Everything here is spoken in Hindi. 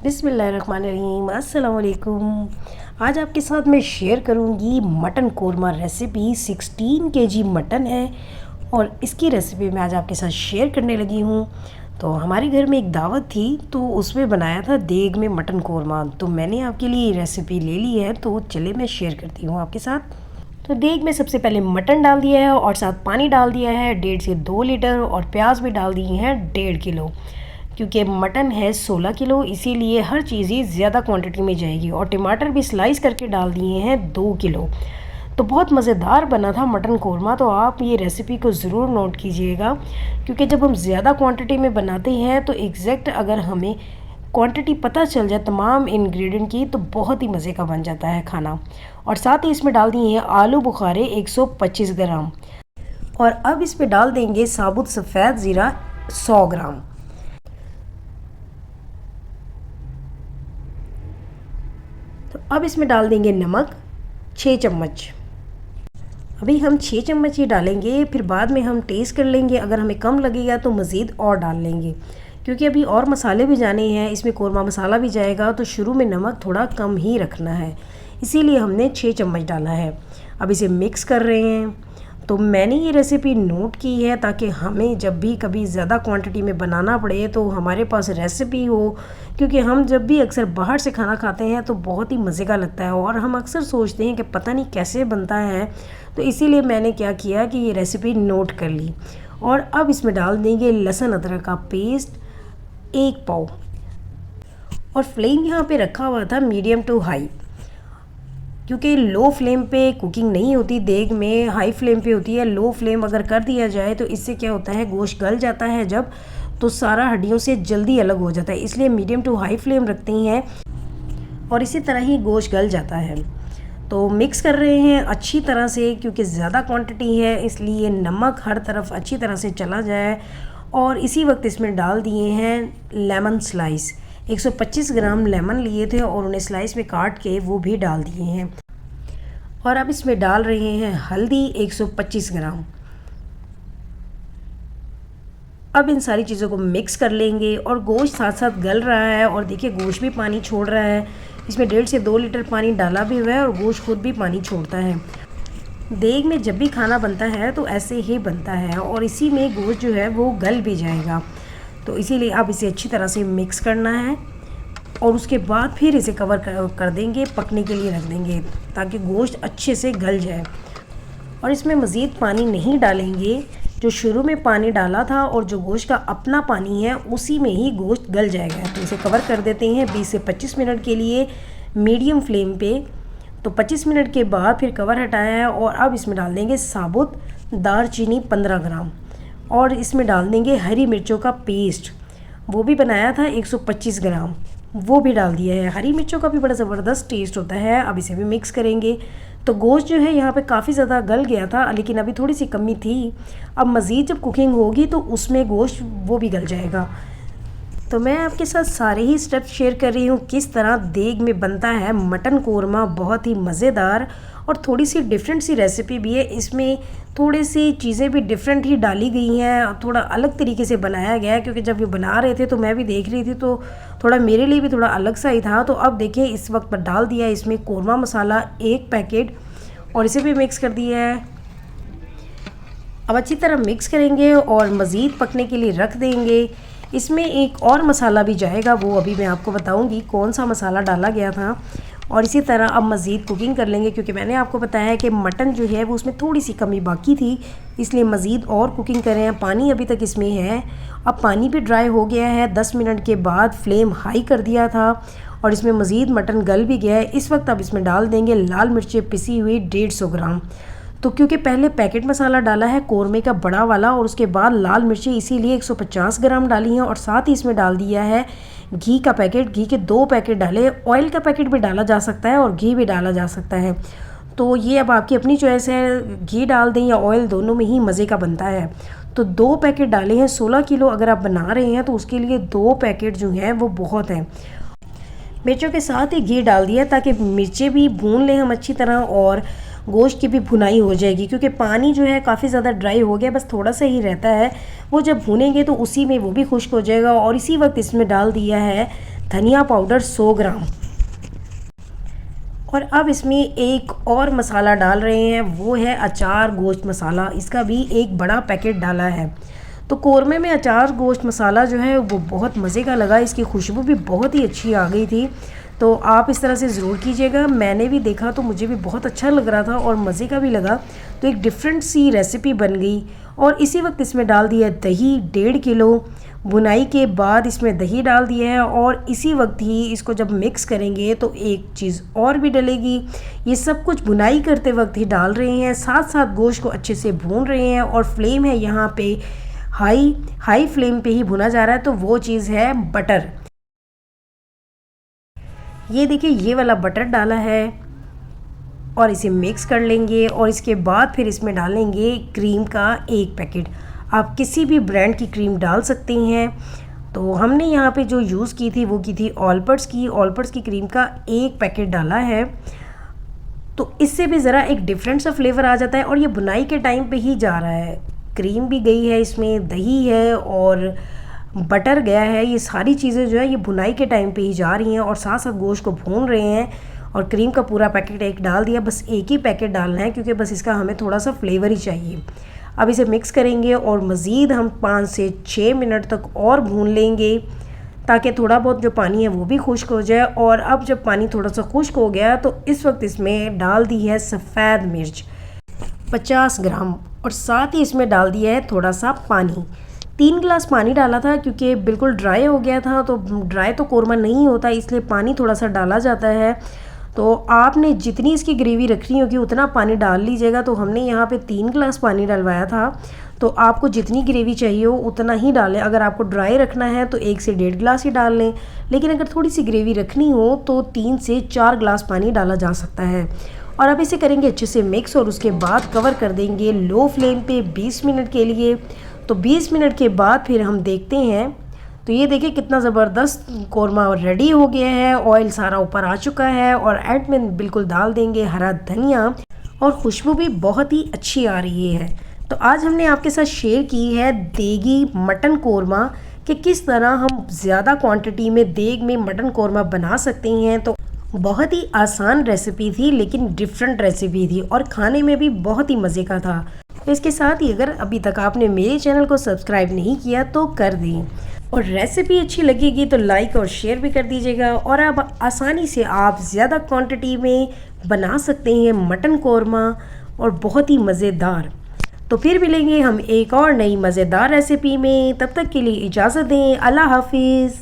बिस्मिल्लाहिर्रहमानिर्रहीम, अस्सलाम वालेकुम। आज आपके साथ मैं शेयर करूंगी mutton korma recipe. 16 KG mutton है और इसकी रेसिपी मैं आज आपके साथ शेयर करने लगी हूं। तो हमारे घर में एक दावत थी तो उसमें बनाया था देग में मटन कोरमा। तो मैंने आपके लिए रेसिपी ले ली है, तो चले मैं शेयर करती हूँ आपके साथ। तो देग में सबसे पहले मटन डाल दिया है और साथ पानी डाल दिया है 1.5 से 2 लीटर, और प्याज भी डाल दी हैं 1.5 किलो। क्योंकि मटन है 16 किलो, इसीलिए हर चीज़ ही ज़्यादा क्वांटिटी में जाएगी। और टमाटर भी स्लाइस करके डाल दिए हैं 2 किलो। तो बहुत मज़ेदार बना था मटन कोरमा। तो आप ये रेसिपी को ज़रूर नोट कीजिएगा, क्योंकि जब हम ज़्यादा क्वांटिटी में बनाते हैं तो एग्जैक्ट अगर हमें क्वांटिटी पता चल जाए तमाम इंग्रेडिएंट की, तो बहुत ही मज़े का बन जाता है खाना। और साथ ही इसमें डाल दिए हैं आलू बुखारे 125 ग्राम, और अब इसमें डाल देंगे साबुत सफ़ेद ज़ीरा 100 ग्राम। तो अब इसमें डाल देंगे नमक 6 चम्मच। अभी हम 6 चम्मच ही डालेंगे, फिर बाद में हम टेस्ट कर लेंगे। अगर हमें कम लगेगा तो मज़ीद और डाल लेंगे, क्योंकि अभी और मसाले भी जाने हैं, इसमें कोरमा मसाला भी जाएगा। तो शुरू में नमक थोड़ा कम ही रखना है, इसीलिए हमने 6 चम्मच डाला है। अब इसे मिक्स कर रहे हैं। तो मैंने ये रेसिपी नोट की है ताकि हमें जब भी कभी ज़्यादा क्वांटिटी में बनाना पड़े तो हमारे पास रेसिपी हो, क्योंकि हम जब भी अक्सर बाहर से खाना खाते हैं तो बहुत ही मज़े का लगता है और हम अक्सर सोचते हैं कि पता नहीं कैसे बनता है। तो इसीलिए मैंने क्या किया कि ये रेसिपी नोट कर ली। और अब इसमें डाल देंगे लहसुन अदरक का पेस्ट 1 पाव, और फ्लेम यहाँ पे रखा हुआ था मीडियम टू हाई, क्योंकि लो फ्लेम पे कुकिंग नहीं होती देग में, हाई फ्लेम पे होती है। लो फ्लेम अगर कर दिया जाए तो इससे क्या होता है, गोश्त गल जाता है जब, तो सारा हड्डियों से जल्दी अलग हो जाता है। इसलिए मीडियम टू हाई फ्लेम रखती हैं और इसी तरह ही गोश्त गल जाता है। तो मिक्स कर रहे हैं अच्छी तरह से, क्योंकि ज़्यादा क्वांटिटी है इसलिए नमक हर तरफ अच्छी तरह से चला जाए। और इसी वक्त इसमें डाल दिए हैं लेमन स्लाइस। 125 ग्राम लेमन लिए थे और उन्हें स्लाइस में काट के वो भी डाल दिए हैं। और अब इसमें डाल रहे हैं हल्दी 125 ग्राम। अब इन सारी चीज़ों को मिक्स कर लेंगे, और गोश्त साथ साथ गल रहा है। और देखिए गोश्त भी पानी छोड़ रहा है, इसमें 1.5 से 2 लीटर पानी डाला भी हुआ है और गोश्त खुद भी पानी छोड़ता है। देग में जब भी खाना बनता है तो ऐसे ही बनता है, और इसी में गोश्त जो है वो गल भी जाएगा। तो इसीलिए अब इसे अच्छी तरह से मिक्स करना है, और उसके बाद फिर इसे कवर कर देंगे, पकने के लिए रख देंगे ताकि गोश्त अच्छे से गल जाए। और इसमें मज़ीद पानी नहीं डालेंगे, जो शुरू में पानी डाला था और जो गोश्त का अपना पानी है उसी में ही गोश्त गल जाएगा। तो इसे कवर कर देते हैं 20 से 25 मिनट के लिए मीडियम फ्लेम पे। तो 25 मिनट के बाद फिर कवर हटाया है, और अब इसमें डाल देंगे साबुत दालचीनी 15 ग्राम, और इसमें डाल देंगे हरी मिर्चों का पेस्ट, वो भी बनाया था 125 ग्राम, वो भी डाल दिया है। हरी मिर्चों का भी बड़ा ज़बरदस्त टेस्ट होता है। अब इसे भी मिक्स करेंगे। तो गोश्त जो है यहाँ पे काफ़ी ज़्यादा गल गया था, लेकिन अभी थोड़ी सी कमी थी। अब मज़ीद जब कुकिंग होगी तो उसमें गोश्त वो भी गल जाएगा। तो मैं आपके साथ सारे ही स्टेप्स शेयर कर रही हूँ किस तरह देग में बनता है मटन कोरमा। बहुत ही मज़ेदार और थोड़ी सी डिफरेंट सी रेसिपी भी है। इसमें थोड़ी सी चीज़ें भी डिफरेंट ही डाली गई हैं, थोड़ा अलग तरीके से बनाया गया है, क्योंकि जब ये बना रहे थे तो मैं भी देख रही थी तो थोड़ा मेरे लिए भी थोड़ा अलग सा ही था। तो अब देखिए इस वक्त पर डाल दिया है इसमें कोरमा मसाला 1 पैकेट, और इसे भी मिक्स कर दिया है। अब अच्छी तरह मिक्स करेंगे और मज़ीद पकने के लिए रख देंगे। इसमें एक और मसाला भी जाएगा, वो अभी मैं आपको बताऊंगी कौन सा मसाला डाला गया था। और इसी तरह अब मज़ीद कुकिंग कर लेंगे, क्योंकि मैंने आपको बताया है कि मटन जो है वो उसमें थोड़ी सी कमी बाकी थी, इसलिए मज़ीद और कुकिंग करें। पानी अभी तक इसमें है, अब पानी भी ड्राई हो गया है। 10 मिनट के बाद फ्लेम हाई कर दिया था और इसमें मज़ीद मटन गल भी गया है। इस वक्त अब इसमें डाल देंगे लाल मिर्चें पिसी हुई 150 ग्राम। तो क्योंकि पहले पैकेट मसाला डाला है कौरमे का बड़ा वाला, और उसके बाद लाल मिर्ची इसीलिए 150 ग्राम डाली हैं। और साथ ही इसमें डाल दिया है घी का पैकेट, घी के 2 पैकेट डाले। ऑयल का पैकेट भी डाला जा सकता है और घी भी डाला जा सकता है, तो ये अब आपकी अपनी चॉइस है। घी डाल दें या ऑयल, दोनों में ही मज़े का बनता है। तो 2 पैकेट डाले हैं। 16 किलो अगर आप बना रहे हैं तो उसके लिए 2 पैकेट जो हैं वो बहुत हैं। मिर्चों के साथ ही घी डाल दिया ताकि मिर्चें भी भून लें हम अच्छी तरह, और गोश्त की भी भुनाई हो जाएगी, क्योंकि पानी जो है काफ़ी ज़्यादा ड्राई हो गया, बस थोड़ा सा ही रहता है। वो जब भुनेंगे तो उसी में वो भी खुश्क हो जाएगा। और इसी वक्त इसमें डाल दिया है धनिया पाउडर 100 ग्राम। और अब इसमें एक और मसाला डाल रहे हैं, वो है अचार गोश्त मसाला। इसका भी एक बड़ा पैकेट डाला है। तो कोरमे में अचार गोश्त मसाला जो है वो बहुत मज़े का लगा, इसकी खुशबू भी बहुत ही अच्छी आ गई थी। तो आप इस तरह से ज़रूर कीजिएगा। मैंने भी देखा तो मुझे भी बहुत अच्छा लग रहा था और मज़े का भी लगा। तो एक डिफरेंट सी रेसिपी बन गई। और इसी वक्त इसमें डाल दिया दही 1.5 किलो। भुनाई के बाद इसमें दही डाल दिया है और इसी वक्त ही इसको जब मिक्स करेंगे तो एक चीज़ और भी डलेगी। ये सब कुछ भुनाई करते वक्त ही डाल रहे हैं, साथ साथ गोश्त को अच्छे से भून रहे हैं। और फ्लेम है यहाँ पे हाई फ्लेम पे ही भुना जा रहा है। तो वो चीज़ है बटर। ये देखिए ये वाला बटर डाला है और इसे मिक्स कर लेंगे। और इसके बाद फिर इसमें डालेंगे क्रीम का 1 पैकेट। आप किसी भी ब्रांड की क्रीम डाल सकते हैं। तो हमने यहाँ पे जो यूज़ की थी वो की थी ऑलपर्ट्स की क्रीम का 1 पैकेट डाला है। तो इससे भी ज़रा एक डिफरेंट सा फ्लेवर आ जाता है। और ये बुनाई के टाइम पे ही जा रहा है। क्रीम भी गई है, इसमें दही है और बटर गया है। ये सारी चीज़ें जो है ये बुनाई के टाइम पे ही जा रही हैं और साथ साथ गोश्त को भून रहे हैं। और क्रीम का पूरा पैकेट एक डाल दिया, बस एक ही पैकेट डालना है क्योंकि बस इसका हमें थोड़ा सा फ्लेवर ही चाहिए। अब इसे मिक्स करेंगे और मज़ीद हम 5 से 6 मिनट तक और भून लेंगे ताकि थोड़ा बहुत जो पानी है वो भी खुश्क हो जाए। और अब जब पानी थोड़ा सा खुश्क हो गया तो इस वक्त इसमें डाल दी है सफ़ेद मिर्च 50 ग्राम और साथ ही इसमें डाल दिया है थोड़ा सा पानी। 3 गिलास पानी डाला था क्योंकि बिल्कुल ड्राई हो गया था। तो ड्राई तो कोरमा नहीं होता, इसलिए पानी थोड़ा सा डाला जाता है। तो आपने जितनी इसकी ग्रेवी रखनी होगी उतना पानी डाल लीजिएगा। तो हमने यहाँ पे 3 गिलास पानी डलवाया था। तो आपको जितनी ग्रेवी चाहिए हो उतना ही डालें। अगर आपको ड्राई रखना है तो 1 से 1.5 गिलास ही डाल लें, लेकिन अगर थोड़ी सी ग्रेवी रखनी हो तो 3 से 4 गिलास पानी डाला जा सकता है। और अब इसे करेंगे अच्छे से मिक्स और उसके बाद कवर कर देंगे लो फ्लेम पे 20 मिनट के लिए। तो 20 मिनट के बाद फिर हम देखते हैं। तो ये देखिए कितना ज़बरदस्त कोरमा रेडी हो गया है। ऑयल सारा ऊपर आ चुका है और एंड में बिल्कुल डाल देंगे हरा धनिया और खुशबू भी बहुत ही अच्छी आ रही है। तो आज हमने आपके साथ शेयर की है देगी मटन कोरमा कि किस तरह हम ज़्यादा क्वांटिटी में देग में मटन कोरमा बना सकते हैं। तो बहुत ही आसान रेसिपी थी लेकिन डिफरेंट रेसिपी थी और खाने में भी बहुत ही मज़े का था। तो इसके साथ ही अगर अभी तक आपने मेरे चैनल को सब्सक्राइब नहीं किया तो कर दें और रेसिपी अच्छी लगेगी तो लाइक और शेयर भी कर दीजिएगा। और अब आसानी से आप ज़्यादा क्वांटिटी में बना सकते हैं मटन कोरमा और बहुत ही मज़ेदार। तो फिर मिलेंगे हम एक और नई मज़ेदार रेसिपी में। तब तक के लिए इजाज़त दें। अल्लाह हाफिज़।